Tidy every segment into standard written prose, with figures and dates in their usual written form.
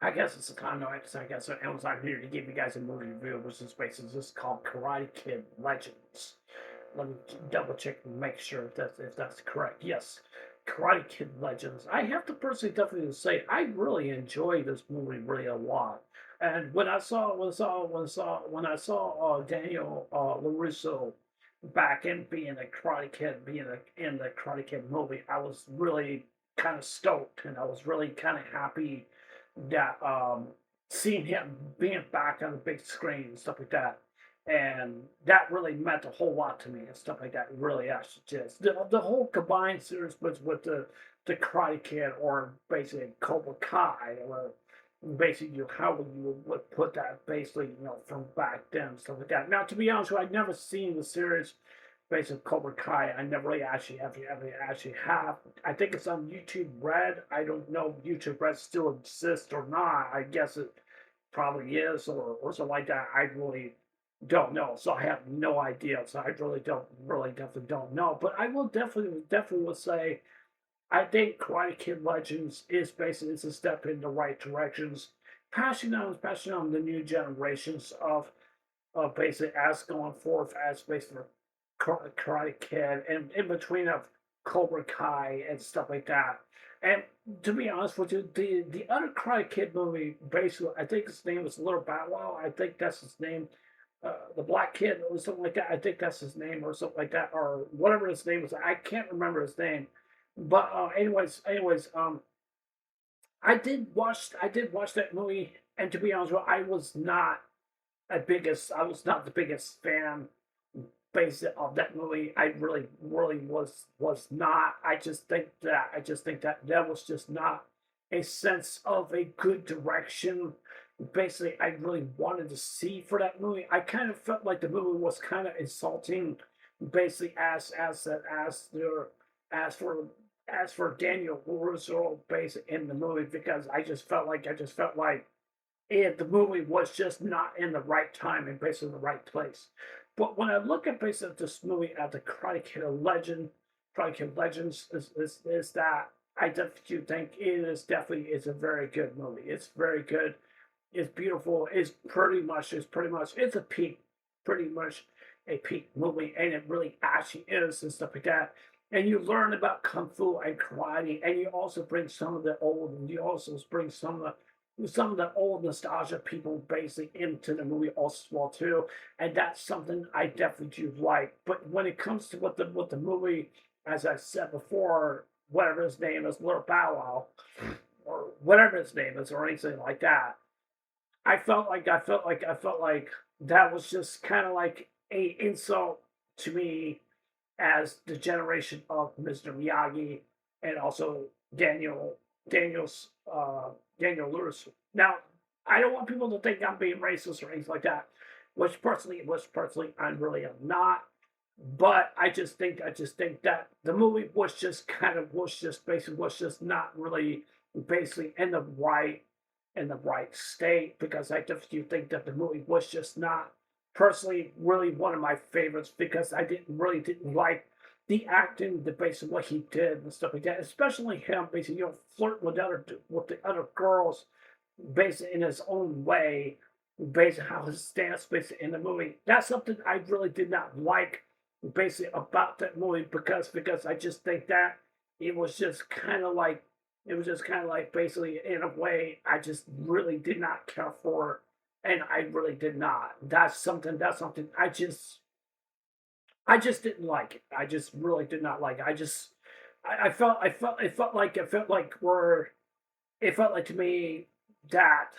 I guess it's a kind of I guess Amazon here to give you guys a movie review, which is basically just called Karate Kid Legends. Let me double check and make sure if that's correct. Yes, Karate Kid Legends. I have to personally definitely say I really enjoyed this movie really a lot. And when I saw Daniel Larusso back in being a Karate Kid, in the Karate Kid movie, I was really kind of stoked, and I was really kind of happy that seeing him being back on the big screen and stuff like that. And that really meant a whole lot to me and stuff like that. Really, actually, just the whole combined series with the Karate Kid, or basically Cobra Kai, or basically how you would put that, basically, from back then and stuff like that. Now, to be honest with you, I'd never seen the series based Cobra Kai. I never really actually ever actually have. I think it's on YouTube Red. I don't know if YouTube Red still exists or not. I guess it probably is, or something like that. I really don't know. So I have no idea. So I really definitely don't know. But I will definitely will say I think Karate Kid Legends is basically it's a step in the right directions, passing on the new generations of basically as going forth as basically Karate Kid, and in between of Cobra Kai and stuff like that. And to be honest with you, the other Karate Kid movie, basically, I think his name was Little Bow Wow. I think that's his name. The Black Kid or something like that. I think that's his name or something like that, or whatever his name was. I can't remember his name. But anyways, I did watch that movie, and to be honest with you, I was not the biggest fan based of that movie. I really was not. I just think that that was just not a sense of a good direction. Basically, I really wanted to see for that movie. I kind of felt like the movie was kind of insulting, basically as for as for Daniel Russo, basically in the movie, because I just felt like and the movie was just not in the right time and basically in the right place. But when I look at basically this movie at the Karate Kid Legends is that I definitely think it is definitely is a very good movie. It's very good. It's beautiful. It's a peak, pretty much a peak movie, and it really actually is and stuff like that. And you learn about kung fu and karate, and you also bring some of the old, and you also bring some of the old nostalgia people basically into the movie also as well too, and that's something I definitely do like. But when it comes to what the movie, as I said before, whatever his name is, Little Bow Wow, or whatever his name is, or anything like that, I felt like that was just kind of like a insult to me as the generation of Mr. Miyagi and also Daniel's Daniel Lewis. Now, I don't want people to think I'm being racist or anything like that, which personally I really am not. But I just think that the movie was just was just not really basically in the right state, because I just do think that the movie was just not personally really one of my favorites, because didn't like the acting, the base of what he did and stuff like that, especially him basically flirting with the other girls, basically in his own way, based on how his stance basically in the movie. That's something I really did not like basically about that movie, because I just think that it was just kind of like it was just kind of like basically in a way I just really did not care for, and I really did not. That's something I just didn't like it. I just really did not like it. I felt like we're it felt like to me that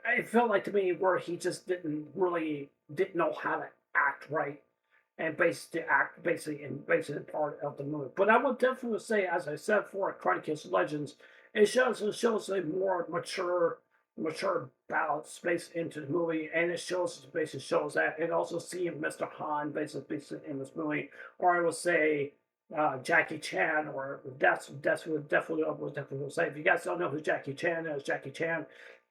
it felt like to me where he just didn't know how to act right, and basically act basically part of the movie. But I would definitely say, as I said for Karate Kid Legends, it shows a more mature balance space into the movie, and it basically shows that, and also seeing Mr. Han basically in this movie, or I would say Jackie Chan, or that's what definitely will say. If you guys don't know who Jackie Chan is, Jackie Chan,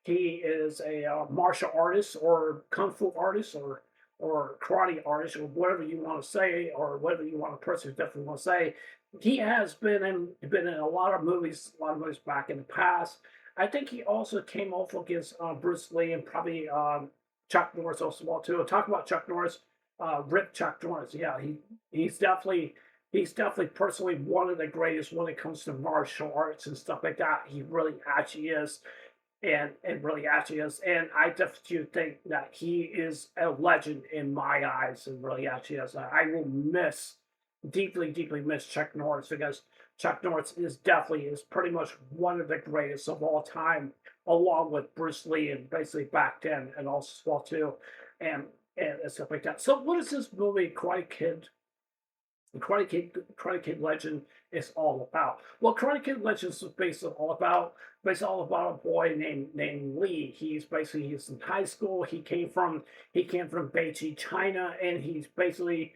he is a martial artist or kung fu artist or karate artist, or whatever you want to say, or whatever you want to personally definitely want to say. He has been in a lot of movies back in the past. I think he also came off against Bruce Lee and probably Chuck Norris also well too. Talk about Chuck Norris, Rip Chuck Norris. Yeah, he's definitely he's definitely personally one of the greatest when it comes to martial arts and stuff like that. He really actually is, and really actually is. And I definitely think that he is a legend in my eyes, and really actually is. I will miss deeply miss Chuck Norris because Chuck Norris is definitely is pretty much one of the greatest of all time, along with Bruce Lee and basically back then and also as well too, and and stuff like that. So what is this movie Karate Kid Legend is all about? Well, Karate Kid Legend is basically all about a boy named Lee. He's in high school. He came from Beijing, China, and he's basically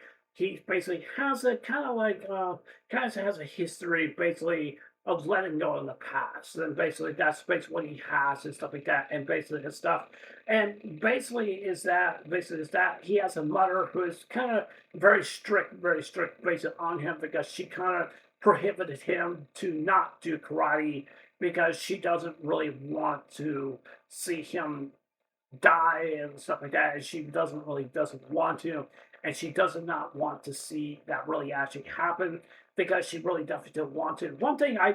has a kind of has a history basically of letting go in the past, and basically that's basically what he has and stuff like that, and basically his stuff, and basically is that he has a mother who is kind of very strict, basically on him because she kind of prohibited him to not do karate because she doesn't really want to see him die and stuff like that, and she doesn't want to, and she does not want to see that really actually happen because she really definitely didn't want to. One thing I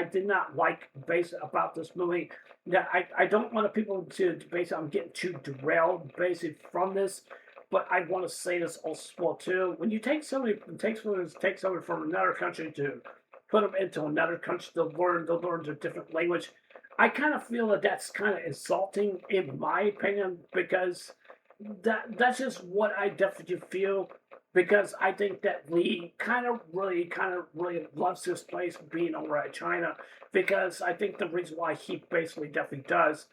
did not like based about this movie that I don't want people to basically I'm getting too derailed basically from this, but I want to say this also well too. When you take somebody from another country to put them into another country to learn a different language, I kind of feel that that's kind of insulting in my opinion because that's just what I definitely feel because I think that Lee kind of really loves this place being over at China because I think the reason why he basically definitely does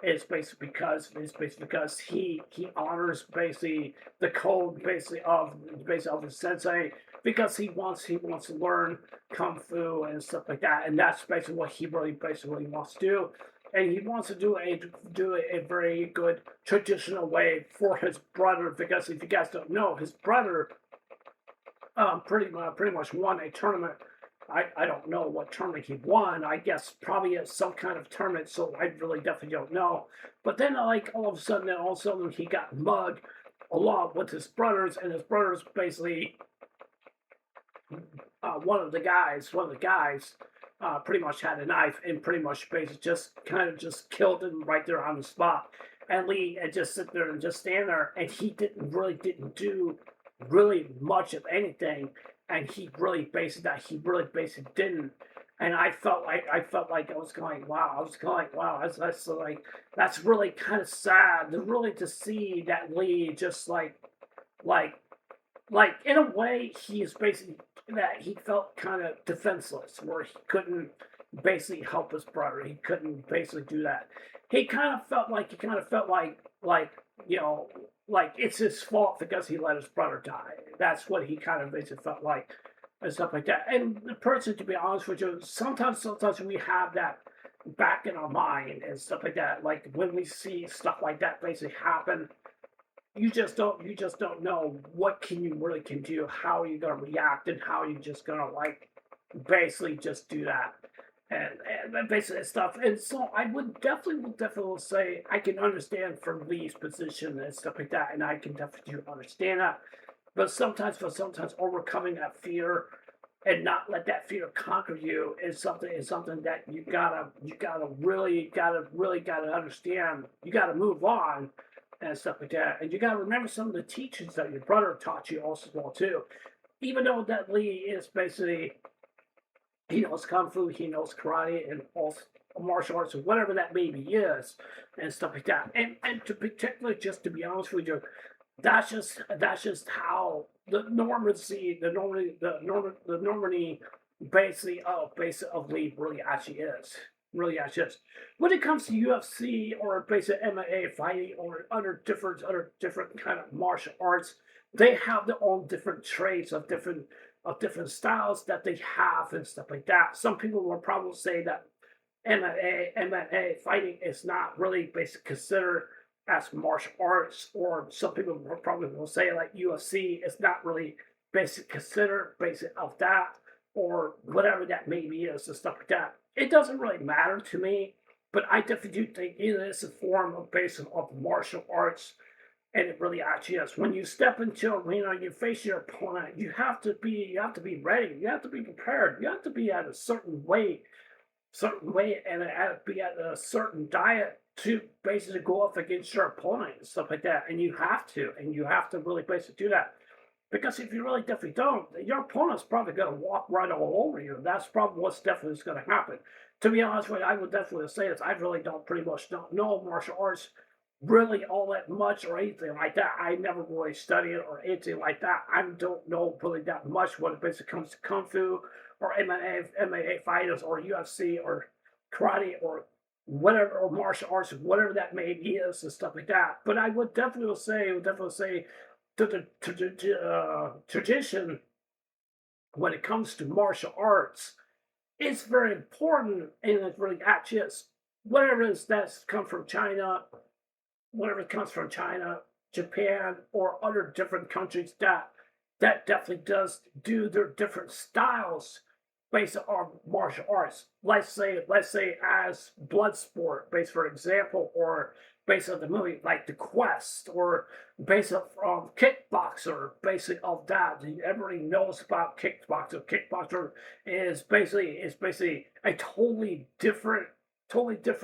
is basically because he honors basically the code basically of the sensei because he wants to learn kung fu and stuff like that, and that's basically what he really basically wants to do, and he wants to do a very good traditional way for his brother because if you guys don't know, his brother pretty much won a tournament. I don't know what tournament he won. I guess probably at some kind of tournament, so I really definitely don't know. But then, like all of a sudden, he got mugged along with his brothers, and his brothers basically one of the guys, pretty much had a knife and pretty much basically just killed him right there on the spot. And Lee had just sit there and just stand there, and he didn't do really much of anything, and he really basically didn't. And I felt like I was going, wow, I was going, wow, that's like that's really kind of sad to really to see that Lee just like like in a way he's basically that he felt kind of defenseless where he couldn't basically help his brother, he couldn't basically do that. He kind of felt like you know like it's his fault because he let his brother die. That's what he kind of basically felt like and stuff like that. And the person, to be honest with you, sometimes we have that back in our mind and stuff like that, like when we see stuff like that basically happen, you just don't know what can you really can do, how are you gonna react, and how you just gonna like basically just do that. And basically stuff. And so I would definitely say I can understand from Lee's position and stuff like that, and I can definitely understand that. But sometimes overcoming that fear and not let that fear conquer you is something that you gotta really gotta understand. You gotta move on and stuff like that. And you got to remember some of the teachings that your brother taught you also well too. Even though that Lee is basically he knows kung fu, he knows karate, and all martial arts or whatever that maybe is, and stuff like that. And to particularly just to be honest with you, that's just how the normancy, the Normandy base of Lee really actually is. Really actually is. When it comes to UFC or basic MMA fighting or other different kind of martial arts, they have their own different traits of different styles that they have and stuff like that. Some people will probably say that MMA fighting is not really basically considered as martial arts, or some people will probably will say like UFC is not really basic considered basic of that, or whatever that maybe is and stuff like that. it doesn't really matter to me, but I definitely do think it is a form of basic of martial arts, and it really actually is. When you step into an arena, you face your opponent. You have to be ready. You have to be prepared. You have to be at a certain weight, and be at a certain diet to basically go up against your opponent and stuff like that. And you have to really basically do that. Because if you really definitely don't, your opponent's probably going to walk right all over you. That's probably what's definitely going to happen. To be honest with you, I would definitely say this. I really don't pretty much don't know martial arts really all that much or anything like that. I never really studied it or anything like that. I don't know really that much when it basically comes to kung fu or MMA fighters or UFC or karate or whatever or martial arts, whatever that may be is and stuff like that. But I would definitely say the tradition when it comes to martial arts is very important and it's really actually is whatever it is that's come from China, whatever comes from China, Japan, or other different countries that definitely does do their different styles based on martial arts. Let's say as blood sport, based for example, or based on the movie like The Quest, or based on from Kickboxer, basic of that. Everybody knows about Kickboxer. Kickboxer is basically a totally different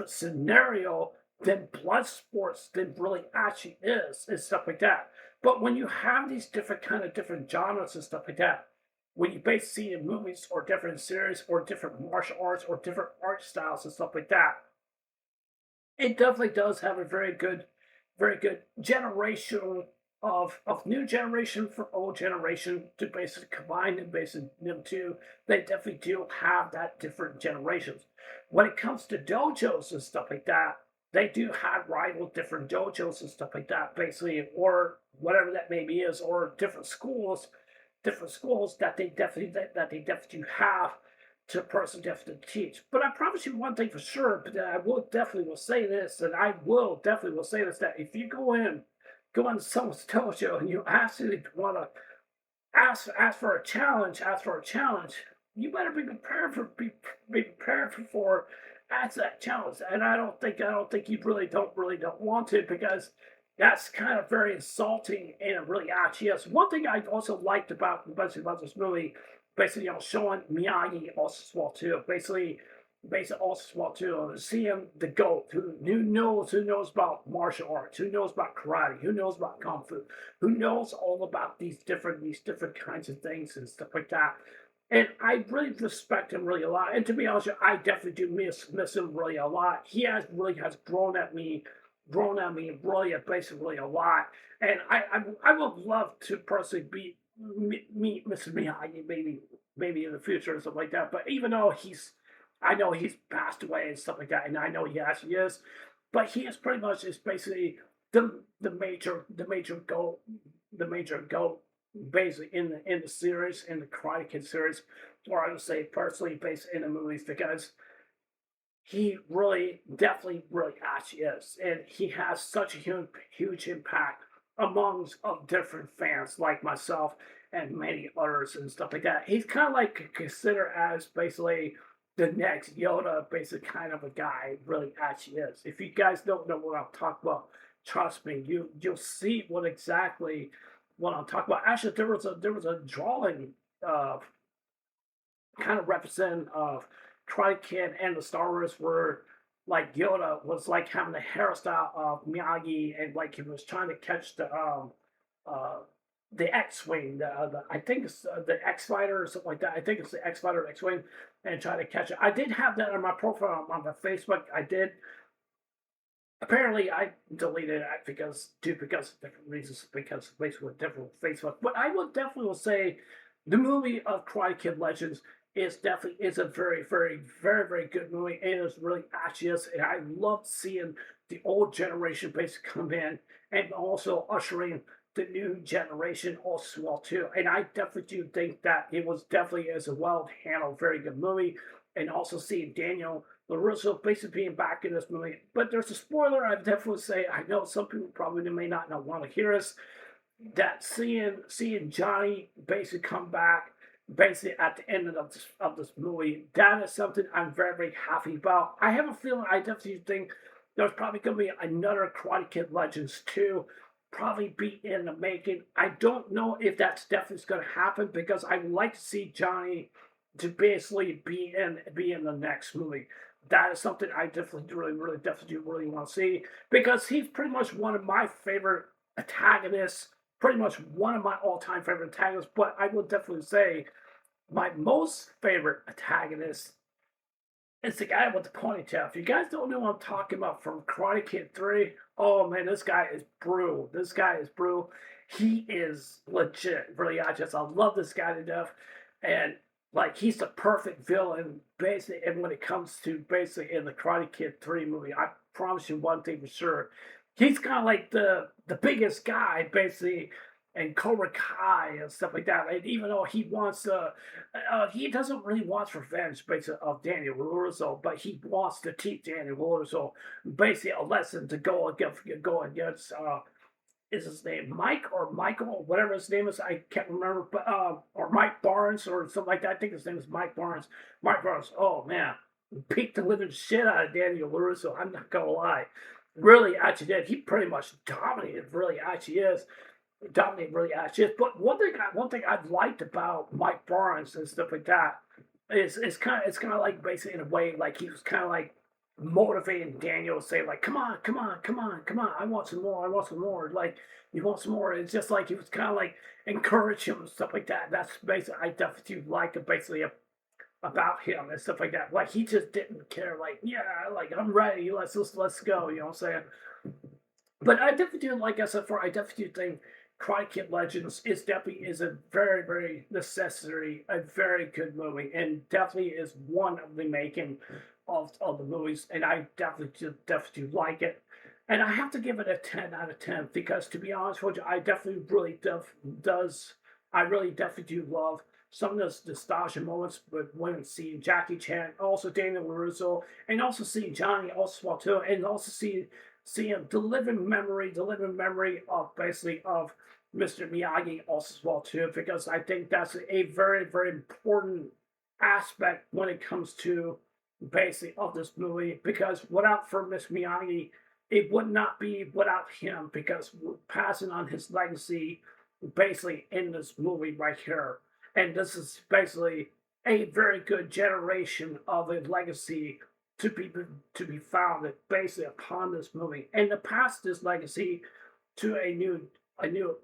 scenario than blood sports than really actually is and stuff like that. But when you have these different genres and stuff like that, when you basically see in movies or different series or different martial arts or different art styles and stuff like that, it definitely does have a very good generation of new generation for old generation to basically combine and basically them two. They definitely do have that different generations. When it comes to dojos and stuff like that, they do have rival different dojos and stuff like that, basically, or whatever that maybe is, or different schools that they definitely have to person definitely teach. But I promise you one thing for sure, but I will definitely will say this, and I will definitely will say this, that if you go in someone's dojo and you actually want to ask for a challenge, you better be prepared for ask that challenge. And I don't think you really don't want to because that's kind of very insulting and it really actually is. One thing I also liked about basically about this movie, basically showing Miyagi also as well too. Basically also as well too, seeing the goat who knows about martial arts, who knows about karate, who knows about kung fu, who knows all about these different kinds of things and stuff like that. And I really respect him really a lot. And to be honest, with you, I definitely do miss him really a lot. He has grown at me really basically a lot. And I would love to personally meet Mr. Miyagi maybe in the future or something like that. But even though I know he's passed away and stuff like that, and I know he actually is, but he is pretty much is basically the major goat basically in the series in the Karate Kid series, or I would say personally based in the movies because he really definitely really actually is, and he has such a huge impact amongst of different fans like myself and many others and stuff like that. He's kind of like considered as basically the next Yoda, basically kind of a guy. Really actually is. If you guys don't know what I'm talking about, trust me, you'll see what I'm talking about. Actually, there was a drawing of kind of represent of Karate Kid and the Star Wars where like Yoda was like having the hairstyle of Miyagi and like he was trying to catch uh the X-wing, I think it's the X Fighter or something like that. I think it's the X Fighter X-wing, and try to catch it. I did have that on my profile on my Facebook. I did. Apparently, I deleted it because of different reasons, because basically different Facebook. But I would definitely will say the movie of Karate Kid Legends is a very good movie. And it's really actually is, and I loved seeing the old generation basically come in and also ushering the new generation also well too. And I definitely do think that it was definitely as a well handled, very good movie. And also seeing Daniel LaRusso basically being back in this movie. But there's a spoiler I definitely say. I know some people probably may not want to hear this. That seeing Johnny basically come back basically at the end of this movie. That is something I'm very, very happy about. I have a feeling I definitely think there's probably going to be another Karate Kid Legends 2 probably be in the making. I don't know if that's definitely going to happen because I would like to see Johnny to basically be in the next movie. That is something I definitely really want to see because he's pretty much one of my favorite antagonists, pretty much one of my all-time favorite antagonists. But I will definitely say my most favorite antagonist is the guy with the ponytail. If you guys don't know what I'm talking about from Karate Kid 3, oh man, this guy is brutal. This guy is brutal. He is legit, really. I love this guy to death. And like he's the perfect villain, basically, and when it comes to basically in the Karate Kid 3 movie, I promise you one thing for sure. He's kind of like the biggest guy, basically, and Cobra Kai and stuff like that. And even though he doesn't really want revenge basically of Daniel LaRusso, but he wants to teach Daniel LaRusso basically a lesson to go against. Is his name Mike or Michael or whatever his name is? I can't remember, but or Mike Barnes or something like that. I think his name is Mike Barnes. Mike Barnes. Oh man, beat the living shit out of Daniel LaRusso. I'm not gonna lie. Really, actually did. He pretty much dominated. Really, actually is dominate really actually. But one thing I've liked about Mike Barnes and stuff like that is it's kind of like basically in a way like he was kind of like motivating Daniel to say like come on come on I want some more like you want some more. It's just like he was kind of like encourage him and stuff like that. That's basically I definitely like it basically about him and stuff like that. Like he just didn't care. Like yeah, like I'm ready. Let's go. You know what I'm saying? But I definitely do, like I said before, I definitely do think Karate Kid Legends is a very very necessary, a very good movie, and definitely is one of the making of the movies, and I definitely do like it, and I have to give it a 10 out of 10 because to be honest with you, I definitely really does I really definitely do love some of those nostalgia moments with when seeing Jackie Chan, also Daniel LaRusso, and also seeing Johnny Oswald too, and also seeing the living memory of basically of Mr. Miyagi also as well too, because I think that's a very, very important aspect when it comes to basically of this movie. Because without for Mr. Miyagi, it would not be without him because we're passing on his legacy basically in this movie right here. And this is basically a very good generation of a legacy to be founded basically upon this movie and to pass this legacy to a new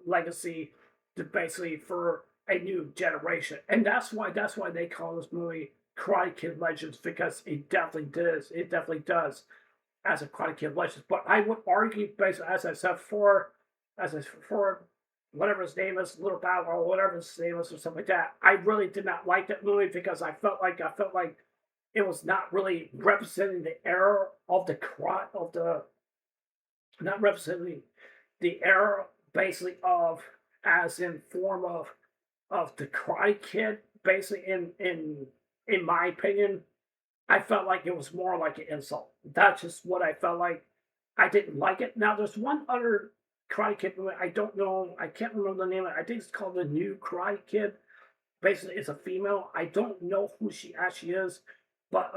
legacy to basically for a new generation. And that's why they call this movie Karate Kid Legends because it definitely does as a Karate Kid Legends. But I would argue basically as I said for whatever his name is, Little Battle or whatever his name is or something like that. I really did not like that movie because I felt like it was not really representing the era of the not representing the era basically of as in form of the Karate Kid basically in my opinion. I felt like it was more like an insult. That's just what I felt like. I didn't like it. Now there's one other Karate Kid movie. I don't know. I can't remember the name of it. I think it's called The New Karate Kid. Basically, it's a female. I don't know who she actually is, but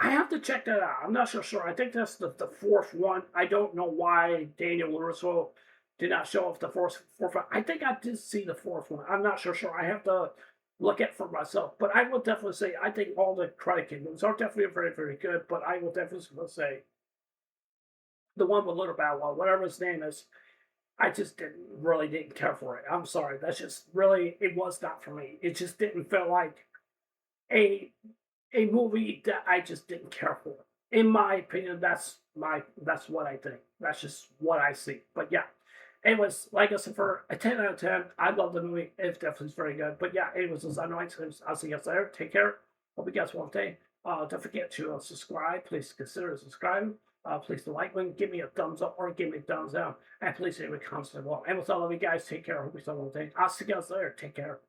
I have to check that out. I'm not so sure. I think that's the fourth one. I don't know why Daniel LaRusso did not show up the fourth one. I think I did see the fourth one. I'm not so sure. I have to look at it for myself. But I will definitely say I think all the Karate Kid movies are definitely very, very good. But I will definitely say the one with Little Bow Wow, whatever his name is, I just didn't care for it. I'm sorry. That's just really it was not for me. It just didn't feel like a a movie that I just didn't care for. In my opinion, that's what I think. That's just what I see. But yeah, it was like I said for a 10 out of 10. I love the movie. It definitely is very good. But yeah, it was as annoying. I'll see you guys later. Take care. Hope you guys have a wonderful day. Don't forget to subscribe. Please consider subscribing. Please like one, give me a thumbs up or give me a thumbs down. And please leave a comment below. And with all of you guys, take care. Hope you have a wonderful day. I'll see you guys later. Take care.